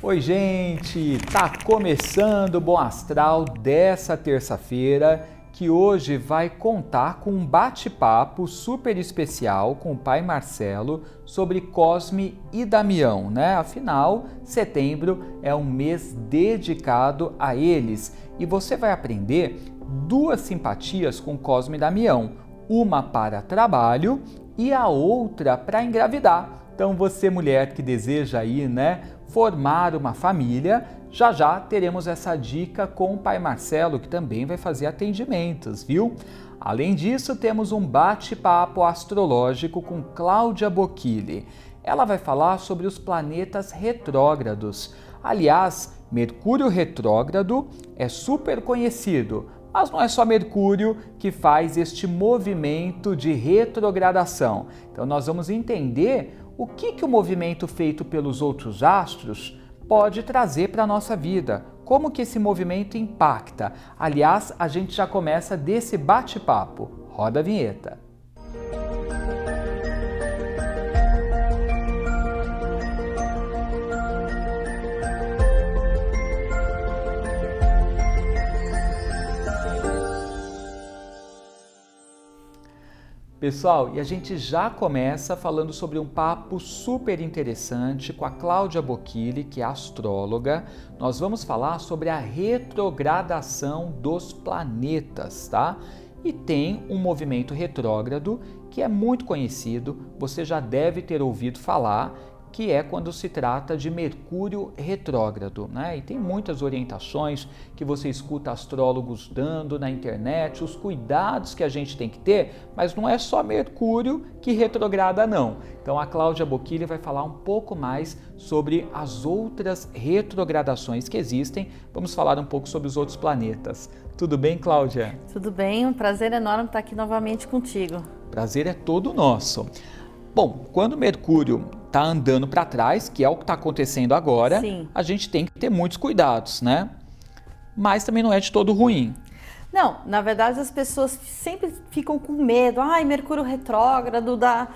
Oi, gente! Tá começando o Bom Astral dessa terça-feira, que hoje vai contar com um bate-papo super especial com o pai Marcelo sobre Cosme e Damião, né? Afinal, setembro é um mês dedicado a eles e você vai aprender duas simpatias com Cosme e Damião, uma para trabalho e a outra para engravidar. Então você, mulher que deseja aí, né, formar uma família, já teremos essa dica com o pai Marcelo, que também vai fazer atendimentos, viu? Além disso, temos um bate-papo astrológico com Cláudia Bocchili. Ela vai falar sobre os planetas retrógrados. Aliás, Mercúrio retrógrado é super conhecido, mas não é só Mercúrio que faz este movimento de retrogradação. Então nós vamos entender o que o movimento feito pelos outros astros pode trazer para a nossa vida, como que esse movimento impacta. Aliás, a gente já começa desse bate-papo. Roda a vinheta. Pessoal, e a gente já começa falando sobre um papo super interessante com a Cláudia Bocchili, que é astróloga. Nós vamos falar sobre a retrogradação dos planetas, tá? E tem um movimento retrógrado que é muito conhecido, você já deve ter ouvido falar, que é quando se trata de Mercúrio retrógrado, né? E tem muitas orientações que você escuta astrólogos dando na internet, os cuidados que a gente tem que ter, mas não é só Mercúrio que retrograda não. Então a Cláudia Bocchili vai falar um pouco mais sobre as outras retrogradações que existem. Vamos falar um pouco sobre os outros planetas. Tudo bem, Cláudia? Tudo bem, um prazer enorme estar aqui novamente contigo. Prazer é todo nosso. Bom, quando Mercúrio está andando para trás, que é o que está acontecendo agora, sim, a gente tem que ter muitos cuidados, né? Mas também não é de todo ruim. Não, na verdade as pessoas sempre ficam com medo. Ai, Mercúrio retrógrado, dá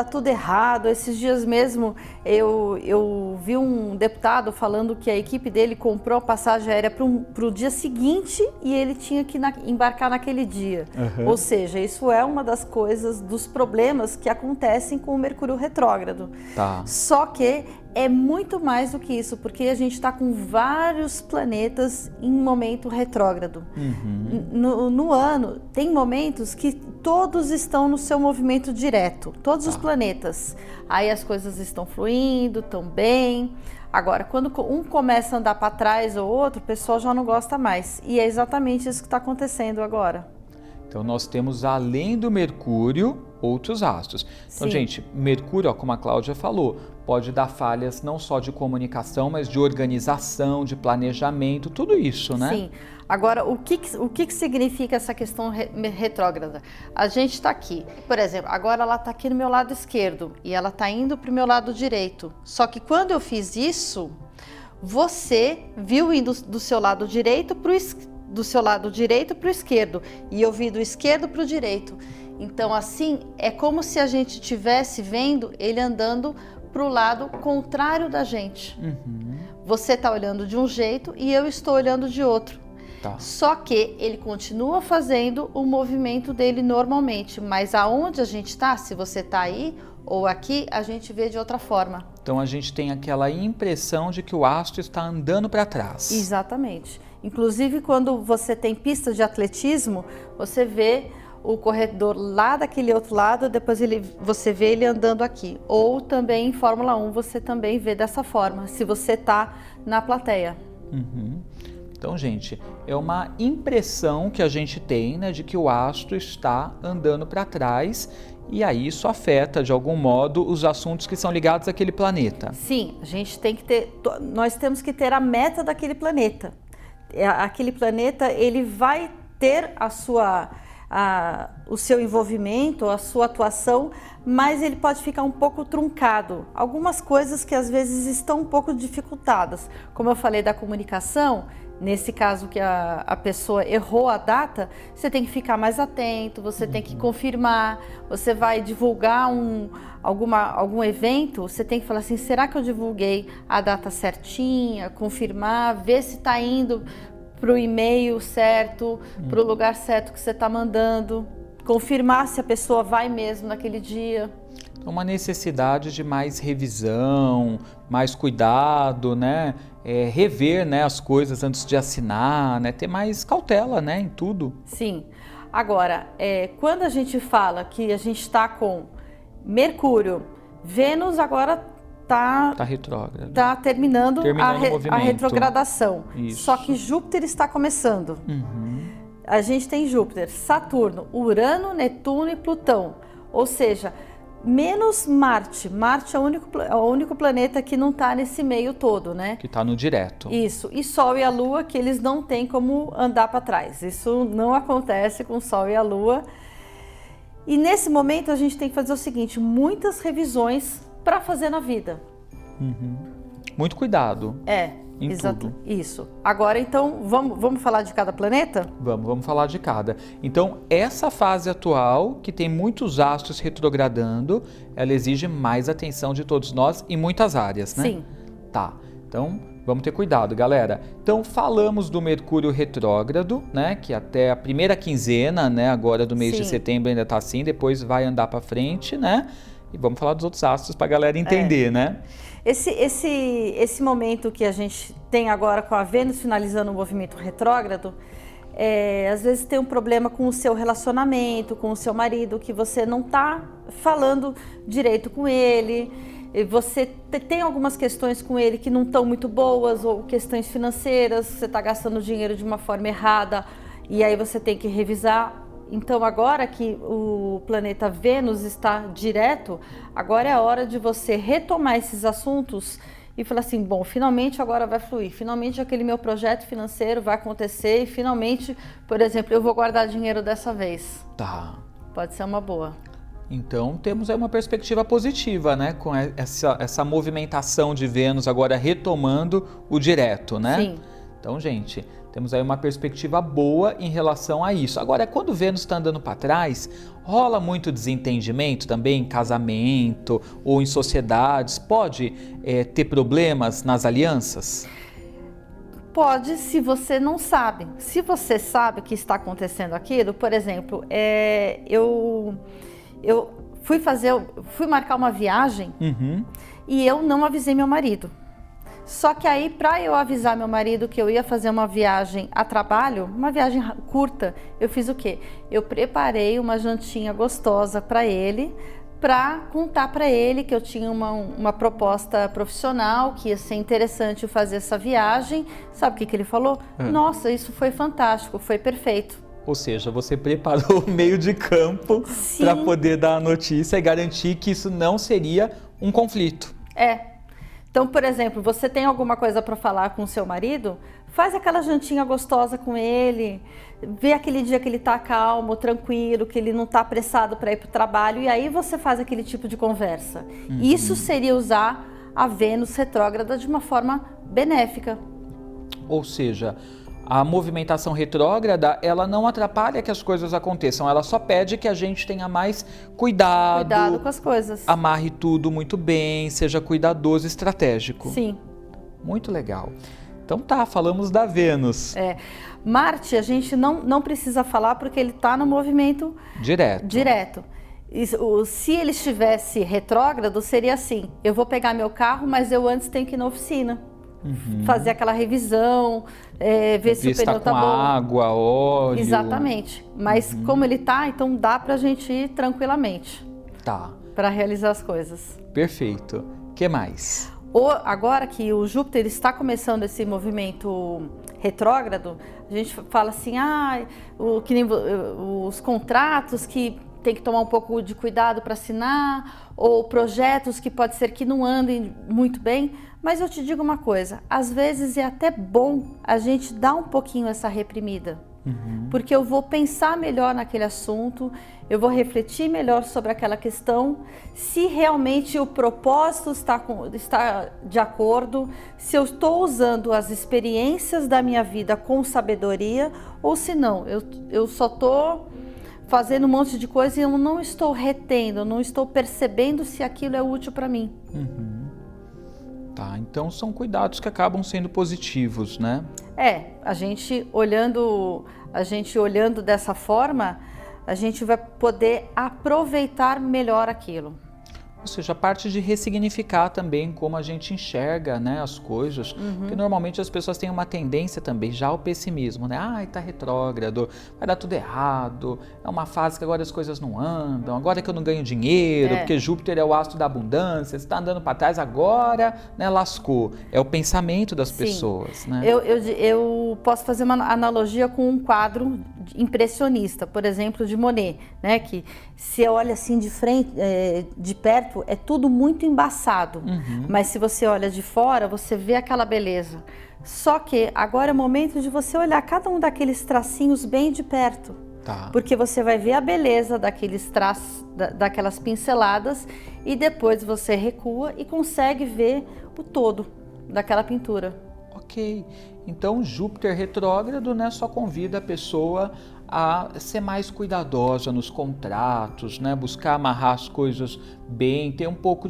tudo errado. Esses dias mesmo eu vi um deputado falando que a equipe dele comprou a passagem aérea para o dia seguinte e ele tinha que embarcar naquele dia. Uhum. Ou seja, isso é uma das coisas, dos problemas que acontecem com o Mercúrio retrógrado. Tá. Só que é muito mais do que isso, porque a gente está com vários planetas em momento retrógrado. Uhum. No ano, tem momentos que todos estão no seu movimento direto, todos os planetas. Aí as coisas estão fluindo, estão bem. Agora, quando um começa a andar para trás ou outro, o pessoal já não gosta mais. E é exatamente isso que está acontecendo agora. Então nós temos, além do Mercúrio, outros astros. Então, sim, gente, Mercúrio, ó, como a Cláudia falou, pode dar falhas não só de comunicação, mas de organização, de planejamento, tudo isso, né? Sim. Agora, o que significa essa questão retrógrada? A gente está aqui, por exemplo, agora ela está aqui no meu lado esquerdo e ela está indo para o meu lado direito. Só que quando eu fiz isso, você viu indo do seu lado direito para o esquerdo e eu vi do esquerdo para o direito. Então, assim, é como se a gente estivesse vendo ele andando para o lado contrário da gente. Uhum. Você está olhando de um jeito e eu estou olhando de outro. Tá. Só que ele continua fazendo o movimento dele normalmente, mas aonde a gente está, se você está aí ou aqui, a gente vê de outra forma. Então a gente tem aquela impressão de que o astro está andando para trás. Exatamente. Inclusive quando você tem pista de atletismo, você vê o corredor lá daquele outro lado, depois você vê ele andando aqui. Ou também em Fórmula 1 você também vê dessa forma, se você está na plateia. Uhum. Então, gente, é uma impressão que a gente tem, né, de que o astro está andando para trás e aí isso afeta, de algum modo, os assuntos que são ligados àquele planeta. Sim, a gente tem que ter, nós temos que ter a meta daquele planeta. Aquele planeta, ele vai ter a o seu envolvimento, a sua atuação, mas ele pode ficar um pouco truncado. Algumas coisas que às vezes estão um pouco dificultadas, como eu falei da comunicação. Nesse caso que a pessoa errou a data, você tem que ficar mais atento, você tem que confirmar, você vai divulgar algum evento, você tem que falar assim, será que eu divulguei a data certinha, confirmar, ver se está indo para o e-mail certo, para o lugar certo que você está mandando, confirmar se a pessoa vai mesmo naquele dia. Uma necessidade de mais revisão, mais cuidado, né? Rever, né, as coisas antes de assinar, né? Ter mais cautela, né, em tudo. Sim. Agora, quando a gente fala que a gente está com Mercúrio, Vênus agora está retrógrado. Está terminando a retrogradação. Isso. Só que Júpiter está começando. A gente tem Júpiter, Saturno, Urano, Netuno e Plutão. Ou seja, menos Marte. Marte é o único planeta que não está nesse meio todo, né? Que está no direto. Isso. E Sol e a Lua, que eles não têm como andar para trás. Isso não acontece com o Sol e a Lua. E nesse momento a gente tem que fazer o seguinte, muitas revisões para fazer na vida. Muito cuidado. Em tudo. Isso. Agora, então, vamos falar de cada planeta? Vamos falar de cada. Então, essa fase atual, que tem muitos astros retrogradando, ela exige mais atenção de todos nós em muitas áreas, né? Sim. Tá. Então, vamos ter cuidado, galera. Então, falamos do Mercúrio retrógrado, né? Que até a primeira quinzena, né? Agora do mês de setembro ainda tá assim, depois vai andar para frente, né? E vamos falar dos outros astros para a galera entender, né? Esse momento que a gente tem agora com a Vênus finalizando o movimento retrógrado, às vezes tem um problema com o seu relacionamento, com o seu marido, que você não está falando direito com ele, você tem algumas questões com ele que não estão muito boas, ou questões financeiras, você está gastando dinheiro de uma forma errada, e aí você tem que revisar. Então agora que o planeta Vênus está direto, agora é a hora de você retomar esses assuntos e falar assim, bom, finalmente agora vai fluir, finalmente aquele meu projeto financeiro vai acontecer e finalmente, por exemplo, eu vou guardar dinheiro dessa vez. Tá. Pode ser uma boa. Então temos aí uma perspectiva positiva, né? Com essa movimentação de Vênus agora retomando o direto, né? Sim. Então, gente, temos aí uma perspectiva boa em relação a isso. Agora, quando Vênus está andando para trás, rola muito desentendimento também em casamento ou em sociedades? Pode ter problemas nas alianças? Pode, se você não sabe. Se você sabe que está acontecendo aquilo, por exemplo, eu fui marcar uma viagem e eu não avisei meu marido. Só que aí, para eu avisar meu marido que eu ia fazer uma viagem a trabalho, uma viagem curta, eu fiz o quê? Eu preparei uma jantinha gostosa para ele, para contar para ele que eu tinha uma proposta profissional, que ia ser interessante fazer essa viagem. Sabe o que ele falou? Nossa, isso foi fantástico, foi perfeito. Ou seja, você preparou o meio de campo para poder dar a notícia e garantir que isso não seria um conflito. Então, por exemplo, você tem alguma coisa para falar com o seu marido? Faz aquela jantinha gostosa com ele, vê aquele dia que ele está calmo, tranquilo, que ele não está apressado para ir para o trabalho, e aí você faz aquele tipo de conversa. Isso seria usar a Vênus retrógrada de uma forma benéfica. Ou seja, a movimentação retrógrada, ela não atrapalha que as coisas aconteçam, ela só pede que a gente tenha mais cuidado. Cuidado com as coisas. Amarre tudo muito bem, seja cuidadoso, estratégico. Sim. Muito legal. Então tá, falamos da Vênus. Marte a gente não precisa falar porque ele está no movimento direto. Se ele estivesse retrógrado, seria assim, eu vou pegar meu carro, mas eu antes tenho que ir na oficina. Fazer aquela revisão, ver se o pneu tá bom. Água, óleo. Exatamente. Mas como ele tá, então dá pra gente ir tranquilamente. Tá. Para realizar as coisas. Perfeito. O que mais? Agora que o Júpiter está começando esse movimento retrógrado, a gente fala assim, que nem os contratos que tem que tomar um pouco de cuidado para assinar, ou projetos que pode ser que não andem muito bem, mas eu te digo uma coisa, às vezes é até bom a gente dar um pouquinho essa reprimida, Porque eu vou pensar melhor naquele assunto, eu vou refletir melhor sobre aquela questão, se realmente o propósito está de acordo, se eu estou usando as experiências da minha vida com sabedoria, ou se não, eu só estou fazendo um monte de coisa e eu não estou retendo, eu não estou percebendo se aquilo é útil para mim. Tá, então são cuidados que acabam sendo positivos, né? A gente olhando dessa forma, a gente vai poder aproveitar melhor aquilo. Ou seja, a parte de ressignificar também como a gente enxerga, né, as coisas, porque normalmente as pessoas têm uma tendência também já ao pessimismo, né? Ai, tá retrógrado, vai dar tudo errado, é uma fase que agora as coisas não andam, agora que eu não ganho dinheiro, porque Júpiter é o astro da abundância, você tá andando para trás agora, né, lascou. É o pensamento das pessoas, né? Eu posso fazer uma analogia com um quadro impressionista, por exemplo, de Monet, né? Que se olha assim de frente, de perto, é tudo muito embaçado, mas se você olha de fora, você vê aquela beleza. Só que agora é o momento de você olhar cada um daqueles tracinhos bem de perto, porque você vai ver a beleza daqueles traços, daquelas pinceladas, e depois você recua e consegue ver o todo daquela pintura. Ok, então Júpiter retrógrado, né, só convida a pessoa a ser mais cuidadosa nos contratos, né? Buscar amarrar as coisas bem, ter um pouco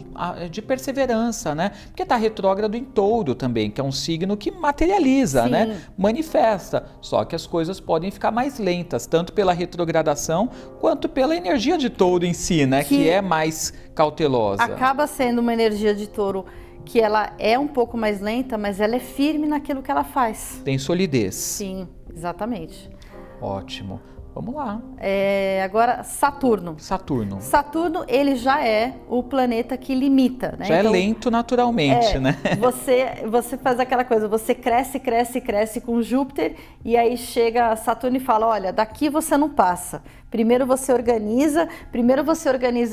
de perseverança, né? Porque está retrógrado em Touro também, que é um signo que materializa, né? Manifesta, só que as coisas podem ficar mais lentas, tanto pela retrogradação quanto pela energia de Touro em si, né? Que é mais cautelosa. Acaba sendo uma energia de Touro que ela é um pouco mais lenta, mas ela é firme naquilo que ela faz. Tem solidez. Sim, exatamente. Ótimo. Vamos lá. Agora, Saturno. Saturno, ele já é o planeta que limita, né? Já então, é lento naturalmente, né? Você faz aquela coisa, você cresce com Júpiter e aí chega Saturno e fala, olha, daqui você não passa. Primeiro você organiza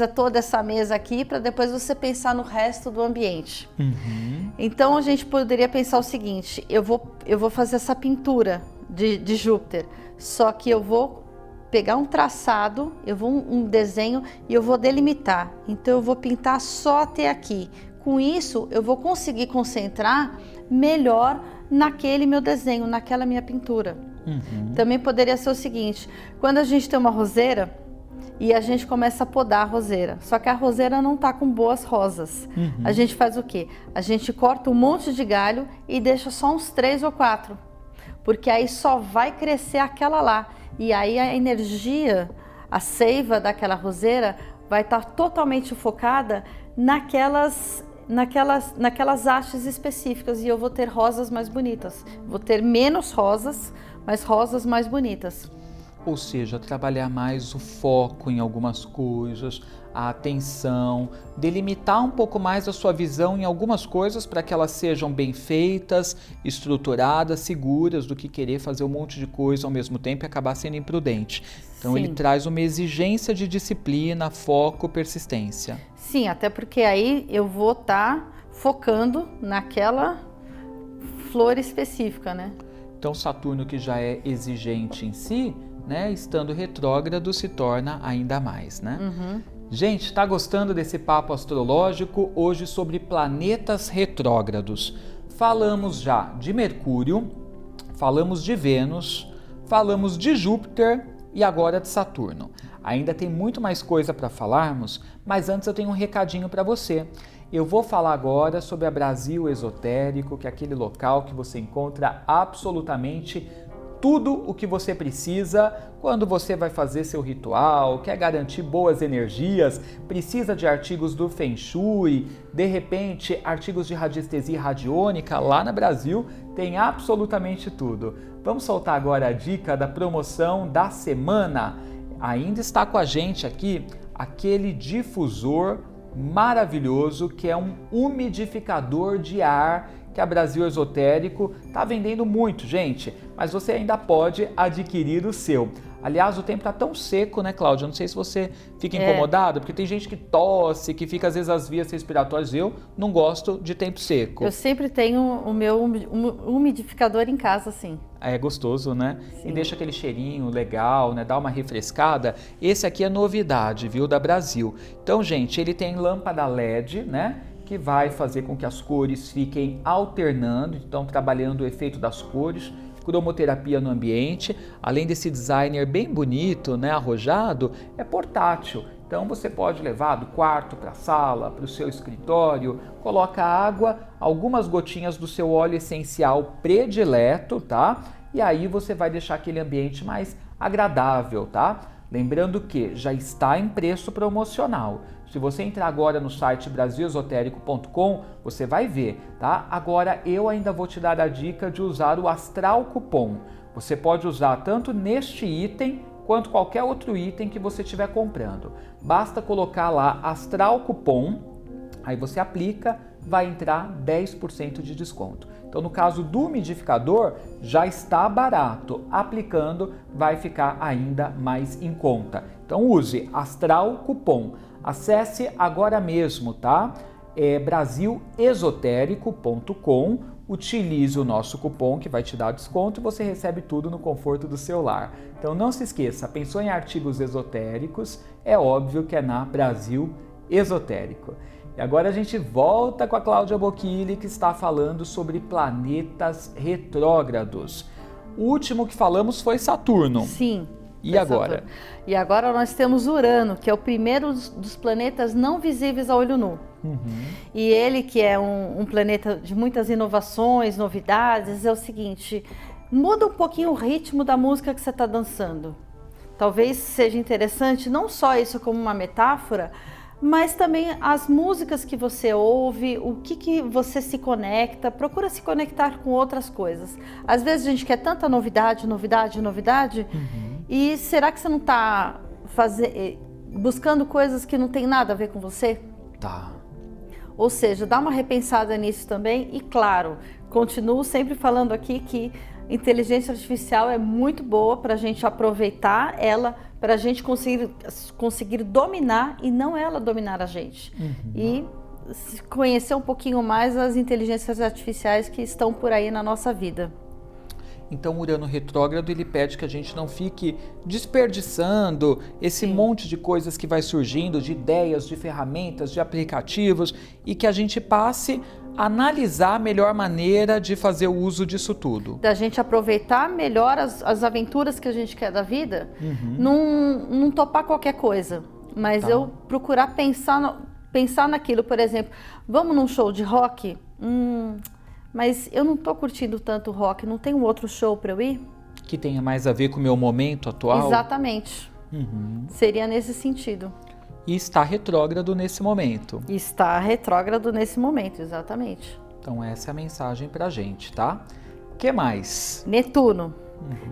toda essa mesa aqui para depois você pensar no resto do ambiente. Então a gente poderia pensar o seguinte, eu vou fazer essa pintura de Júpiter, só que eu vou pegar um traçado, um desenho e eu vou delimitar. Então eu vou pintar só até aqui. Com isso eu vou conseguir concentrar melhor naquele meu desenho, naquela minha pintura. Também poderia ser o seguinte, quando a gente tem uma roseira e a gente começa a podar a roseira, só que a roseira não está com boas rosas. A gente faz o quê? A gente corta um monte de galho e deixa só uns 3 ou 4. Porque aí só vai crescer aquela lá. E aí a energia, a seiva daquela roseira vai estar totalmente focada naquelas hastes específicas. E eu vou ter rosas mais bonitas. Vou ter menos rosas, mas rosas mais bonitas. Ou seja, trabalhar mais o foco em algumas coisas, a atenção, delimitar um pouco mais a sua visão em algumas coisas para que elas sejam bem feitas, estruturadas, seguras, do que querer fazer um monte de coisa ao mesmo tempo e acabar sendo imprudente. Então ele traz uma exigência de disciplina, foco, persistência. Sim, até porque aí eu vou estar focando naquela flor específica, né? Então Saturno, que já é exigente em si, né, estando retrógrado, se torna ainda mais, né? Gente, está gostando desse papo astrológico hoje sobre planetas retrógrados? Falamos já de Mercúrio, falamos de Vênus, falamos de Júpiter e agora de Saturno. Ainda tem muito mais coisa para falarmos, mas antes eu tenho um recadinho para você. Eu vou falar agora sobre a Brasil Esotérico, que é aquele local que você encontra absolutamente tudo o que você precisa quando você vai fazer seu ritual, quer garantir boas energias, precisa de artigos do Feng Shui, de repente artigos de radiestesia radiônica. Lá na Brasil tem absolutamente tudo. Vamos soltar agora a dica da promoção da semana. Ainda está com a gente aqui aquele difusor maravilhoso que é um umidificador de ar que a Brasil Esotérico está vendendo muito, gente, mas você ainda pode adquirir o seu. Aliás, o tempo está tão seco, né, Cláudia? Não sei se você fica incomodada, porque tem gente que tosse, que fica às vezes as vias respiratórias. Eu não gosto de tempo seco. Eu sempre tenho o meu umidificador em casa, assim. É gostoso, né? Sim. E deixa aquele cheirinho legal, né? Dá uma refrescada. Esse aqui é novidade, viu? Da Brasil. Então, gente, ele tem lâmpada LED, né? Que vai fazer com que as cores fiquem alternando, então trabalhando o efeito das cores, cromoterapia no ambiente. Além desse designer bem bonito, né, arrojado, é portátil. Então você pode levar do quarto para a sala, para o seu escritório, coloca água, algumas gotinhas do seu óleo essencial predileto, tá? E aí você vai deixar aquele ambiente mais agradável, tá? Lembrando que já está em preço promocional. Se você entrar agora no site brasilesotérico.com, você vai ver, tá? Agora eu ainda vou te dar a dica de usar o Astral Cupom. Você pode usar tanto neste item quanto qualquer outro item que você estiver comprando. Basta colocar lá Astral Cupom, aí você aplica, vai entrar 10% de desconto. Então, no caso do umidificador, já está barato. Aplicando, vai ficar ainda mais em conta. Então, use Astral Cupom. Acesse agora mesmo, tá? É brasilesotérico.com. Utilize o nosso cupom que vai te dar desconto e você recebe tudo no conforto do seu lar. Então, não se esqueça, pensou em artigos esotéricos? É óbvio que é na Brasil Esotérico. E agora a gente volta com a Cláudia Bocchili, que está falando sobre planetas retrógrados. O último que falamos foi Saturno. Sim. E agora? Saturno. E agora nós temos Urano, que é o primeiro dos planetas não visíveis a olho nu. E ele, que é um planeta de muitas inovações, novidades, é o seguinte, muda um pouquinho o ritmo da música que você está dançando. Talvez seja interessante, não só isso como uma metáfora, mas também as músicas que você ouve, o que você se conecta, procura se conectar com outras coisas. Às vezes a gente quer tanta novidade, e será que você não está buscando coisas que não tem nada a ver com você? Tá. Ou seja, dá uma repensada nisso também e, claro, continuo sempre falando aqui que inteligência artificial é muito boa para a gente aproveitar ela, para a gente conseguir dominar e não ela dominar a gente. E conhecer um pouquinho mais as inteligências artificiais que estão por aí na nossa vida. Então, o Urano retrógrado, ele pede que a gente não fique desperdiçando esse monte de coisas que vai surgindo, de ideias, de ferramentas, de aplicativos, e que a gente passe a analisar a melhor maneira de fazer o uso disso tudo. Da gente aproveitar melhor as aventuras que a gente quer da vida, não topar qualquer coisa, mas eu procurar pensar naquilo. Por exemplo, vamos num show de rock? Mas eu não tô curtindo tanto rock, não tem um outro show para eu ir? Que tenha mais a ver com o meu momento atual? Exatamente. Seria nesse sentido. E está retrógrado nesse momento. Está retrógrado nesse momento, exatamente. Então essa é a mensagem pra gente, tá? O que mais? Netuno.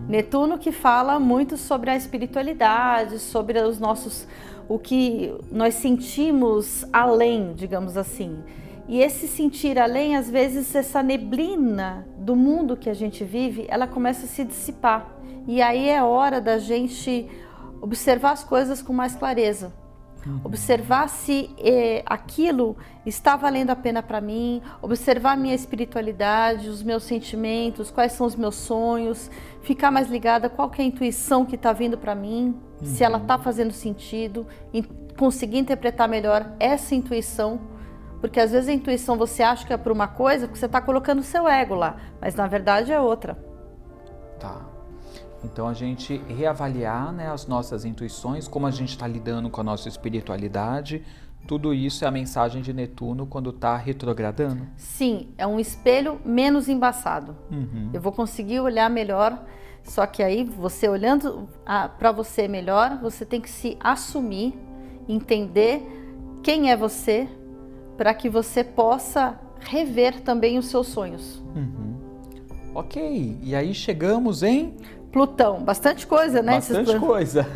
Netuno, que fala muito sobre a espiritualidade, sobre o que nós sentimos além, digamos assim. E esse sentir além, às vezes, essa neblina do mundo que a gente vive, ela começa a se dissipar. E aí é hora da gente observar as coisas com mais clareza. Observar se aquilo está valendo a pena para mim, observar a minha espiritualidade, os meus sentimentos, quais são os meus sonhos, ficar mais ligada qual que é a intuição que está vindo para mim, se ela está fazendo sentido, e conseguir interpretar melhor essa intuição. Porque às vezes a intuição você acha que é por uma coisa, porque você está colocando o seu ego lá, mas na verdade é outra. Tá. Então a gente reavaliar, né, as nossas intuições, como a gente está lidando com a nossa espiritualidade, tudo isso é a mensagem de Netuno quando está retrogradando? Sim, é um espelho menos embaçado. Eu vou conseguir olhar melhor, só que aí você olhando para você melhor, você tem que se assumir, entender quem é você, para que você possa rever também os seus sonhos. Ok, e aí chegamos em... Plutão, bastante coisa, né? Bastante coisa.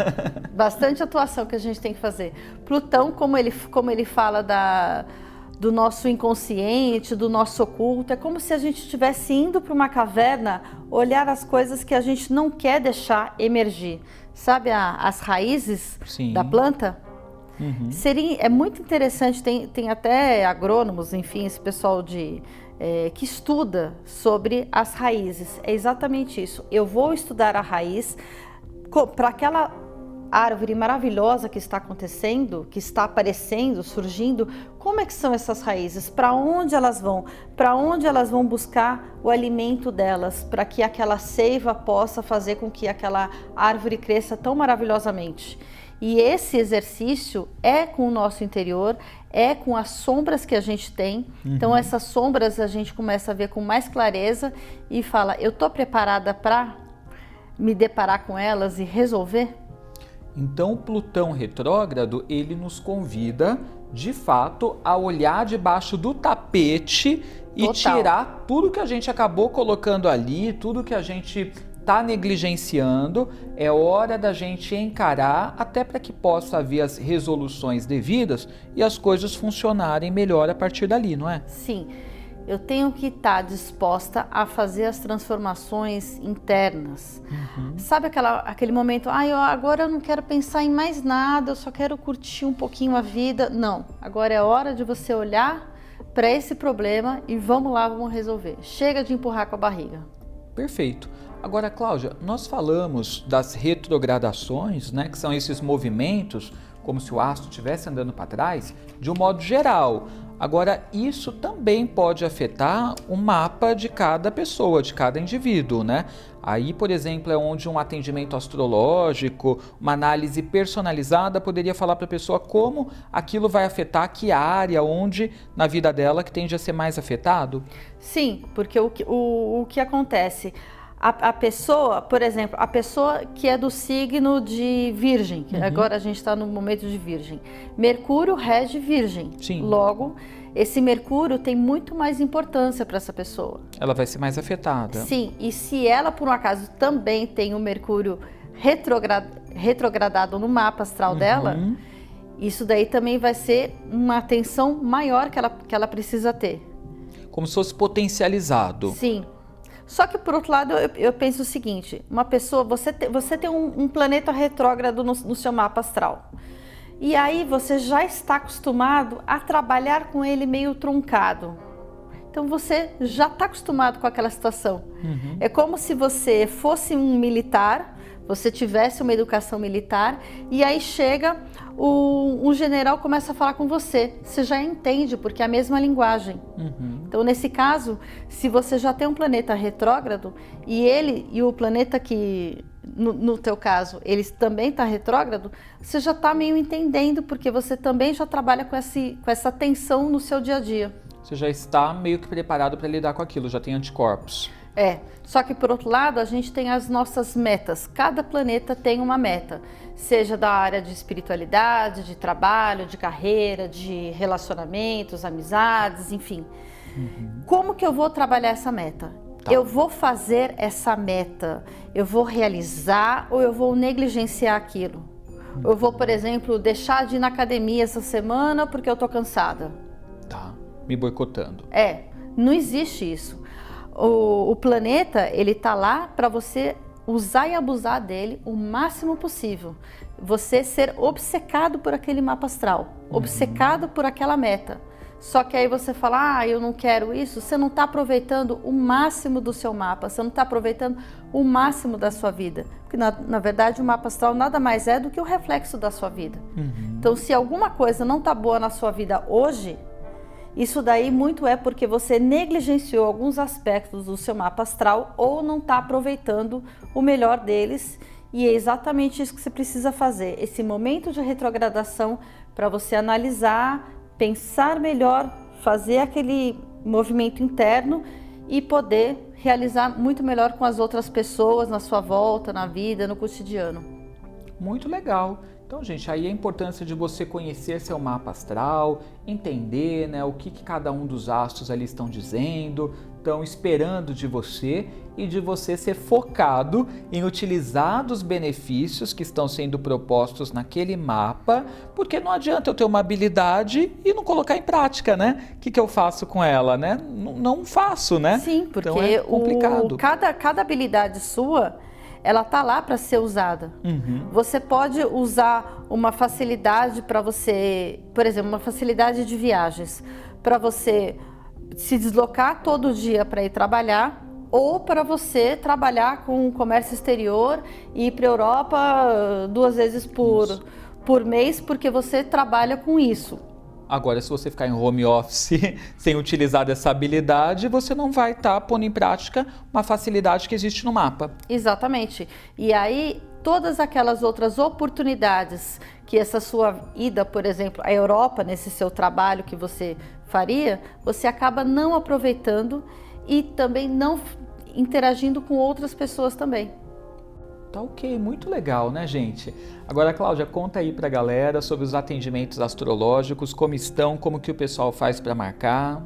Bastante atuação que a gente tem que fazer. Plutão, como ele fala do nosso inconsciente, do nosso oculto, é como se a gente estivesse indo para uma caverna, olhar as coisas que a gente não quer deixar emergir. sabe as raízes Sim. da planta? Uhum. É muito interessante, tem até agrônomos, enfim, esse pessoal que estuda sobre as raízes. É exatamente isso. Eu vou estudar a raiz para aquela árvore maravilhosa que está acontecendo, que está aparecendo, surgindo. Como é que são essas raízes? Para onde elas vão? Para onde elas vão buscar o alimento delas? Para que aquela seiva possa fazer com que aquela árvore cresça tão maravilhosamente. E esse exercício é com o nosso interior, é com as sombras que a gente tem. Então essas sombras a gente começa a ver com mais clareza e fala, eu estou preparada para me deparar com elas e resolver? Então, Plutão retrógrado, ele nos convida, de fato, a olhar debaixo do tapete e tirar tudo que a gente acabou colocando ali, tudo que a gente está negligenciando. É hora da gente encarar, até para que possa haver as resoluções devidas e as coisas funcionarem melhor a partir dali, não é? Sim. Eu tenho que estar disposta a fazer as transformações internas. Sabe aquele momento, agora eu não quero pensar em mais nada, eu só quero curtir um pouquinho a vida. Não, agora é hora de você olhar para esse problema e vamos lá, vamos resolver. Chega de empurrar com a barriga. Perfeito. Agora, Cláudia, nós falamos das retrogradações, né, que são esses movimentos, como se o astro estivesse andando para trás, de um modo geral. Agora, isso também pode afetar o mapa de cada pessoa, de cada indivíduo, né? Aí, por exemplo, é onde um atendimento astrológico, uma análise personalizada poderia falar para a pessoa como aquilo vai afetar que área, onde na vida dela que tende a ser mais afetado? Sim, porque o que acontece? A pessoa, por exemplo, a pessoa que é do signo de Virgem, que agora a gente está no momento de Virgem, Mercúrio rege Virgem. Sim. Logo, esse Mercúrio tem muito mais importância para essa pessoa. Ela vai ser mais afetada. Sim, e se ela, por um acaso, também tem o Mercúrio retrogradado no mapa astral dela, isso daí também vai ser uma atenção maior que ela precisa ter. Como se fosse potencializado. Sim. Só que, por outro lado, eu penso o seguinte, uma pessoa, você tem um planeta retrógrado no seu mapa astral. E aí você já está acostumado a trabalhar com ele meio truncado. Então você já está acostumado com aquela situação. É como se você fosse um militar, você tivesse uma educação militar, e aí chega um general começa a falar com você. Você já entende, porque é a mesma linguagem. Então, nesse caso, se você já tem um planeta retrógrado, e o planeta que, no teu caso, ele também está retrógrado, você já está meio entendendo, porque você também já trabalha com essa tensão no seu dia a dia. Você já está meio que preparado para lidar com aquilo, já tem anticorpos. Só que por outro lado a gente tem as nossas metas, cada planeta tem uma meta, seja da área de espiritualidade, de trabalho, de carreira, de relacionamentos, amizades, enfim. Como que eu vou trabalhar essa meta? Eu vou fazer essa meta, eu vou realizar ou eu vou negligenciar aquilo? Eu vou, por exemplo, deixar de ir na academia essa semana porque eu tô cansada. Me boicotando. Não existe isso. O planeta, ele tá lá para você usar e abusar dele o máximo possível. Você ser obcecado por aquele mapa astral, obcecado por aquela meta. Só que aí você fala, eu não quero isso, você não está aproveitando o máximo do seu mapa, você não está aproveitando o máximo da sua vida. Porque na verdade o mapa astral nada mais é do que o reflexo da sua vida. Então se alguma coisa não está boa na sua vida hoje, isso daí muito é porque você negligenciou alguns aspectos do seu mapa astral ou não está aproveitando o melhor deles, e é exatamente isso que você precisa fazer, esse momento de retrogradação para você analisar, pensar melhor, fazer aquele movimento interno e poder realizar muito melhor com as outras pessoas na sua volta, na vida, no cotidiano. Muito legal. Então, gente, aí a importância de você conhecer seu mapa astral, entender, né, o que cada um dos astros ali estão dizendo, estão esperando de você, e de você ser focado em utilizar dos benefícios que estão sendo propostos naquele mapa, porque não adianta eu ter uma habilidade e não colocar em prática, né? O que eu faço com ela, né? Não faço, né? Sim, porque então é complicado. cada habilidade sua, ela tá lá para ser usada. Você pode usar uma facilidade para você, por exemplo, uma facilidade de viagens, para você se deslocar todo dia para ir trabalhar, ou para você trabalhar com o comércio exterior e ir para a Europa 2 vezes por mês, porque você trabalha com isso. Agora, se você ficar em home office sem utilizar dessa habilidade, você não vai estar pondo em prática uma facilidade que existe no mapa. Exatamente. E aí, todas aquelas outras oportunidades que essa sua ida, por exemplo, à Europa, nesse seu trabalho que você faria, você acaba não aproveitando e também não interagindo com outras pessoas também. Tá ok, muito legal, né, gente? Agora, Cláudia, conta aí pra galera sobre os atendimentos astrológicos, como estão, como que o pessoal faz para marcar.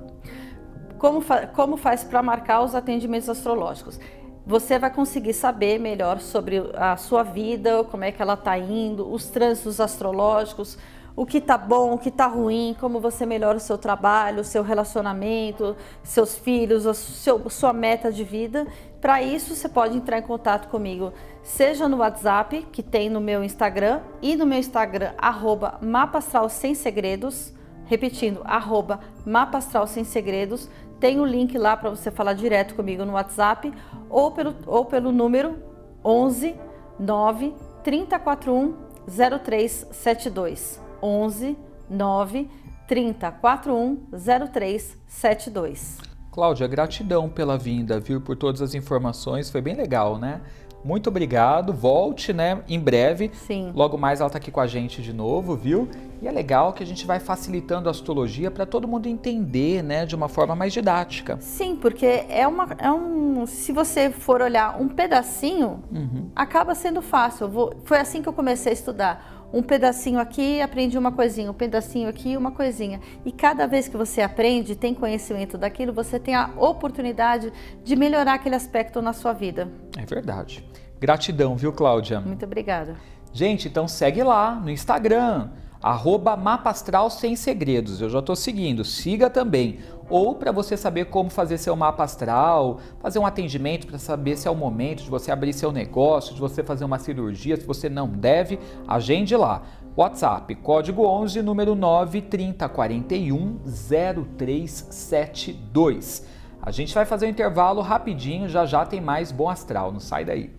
Como faz para marcar os atendimentos astrológicos? Você vai conseguir saber melhor sobre a sua vida, como é que ela está indo, os trânsitos astrológicos, o que está bom, o que está ruim, como você melhora o seu trabalho, o seu relacionamento, seus filhos, sua meta de vida. Para isso, você pode entrar em contato comigo, seja no WhatsApp, que tem no meu Instagram, e no meu Instagram, @mapastralsemsegredos, repetindo, @mapastralsemsegredos. Tem o link lá para você falar direto comigo no WhatsApp, ou pelo número 11 9 3041 0372. 11 9 3041 0372. Cláudia, gratidão pela vinda, viu, por todas as informações, foi bem legal, né? Muito obrigado, volte, né, em breve. Sim. Logo mais ela tá aqui com a gente de novo, viu? E é legal que a gente vai facilitando a astrologia para todo mundo entender, né, de uma forma mais didática. Sim, porque se você for olhar um pedacinho, acaba sendo fácil. Foi assim que eu comecei a estudar. Um pedacinho aqui, aprendi uma coisinha, um pedacinho aqui, uma coisinha. E cada vez que você aprende, tem conhecimento daquilo, você tem a oportunidade de melhorar aquele aspecto na sua vida. É verdade. Gratidão, viu, Cláudia? Muito obrigada. Gente, então segue lá no Instagram, @mapastralsemsegredos. Eu já estou seguindo, siga também. Ou para você saber como fazer seu mapa astral, fazer um atendimento para saber se é o momento de você abrir seu negócio, de você fazer uma cirurgia, se você não deve, agende lá. WhatsApp, código 11, número 9 30 41 0372. A gente vai fazer um intervalo rapidinho, já já tem mais Bom Astral, não sai daí.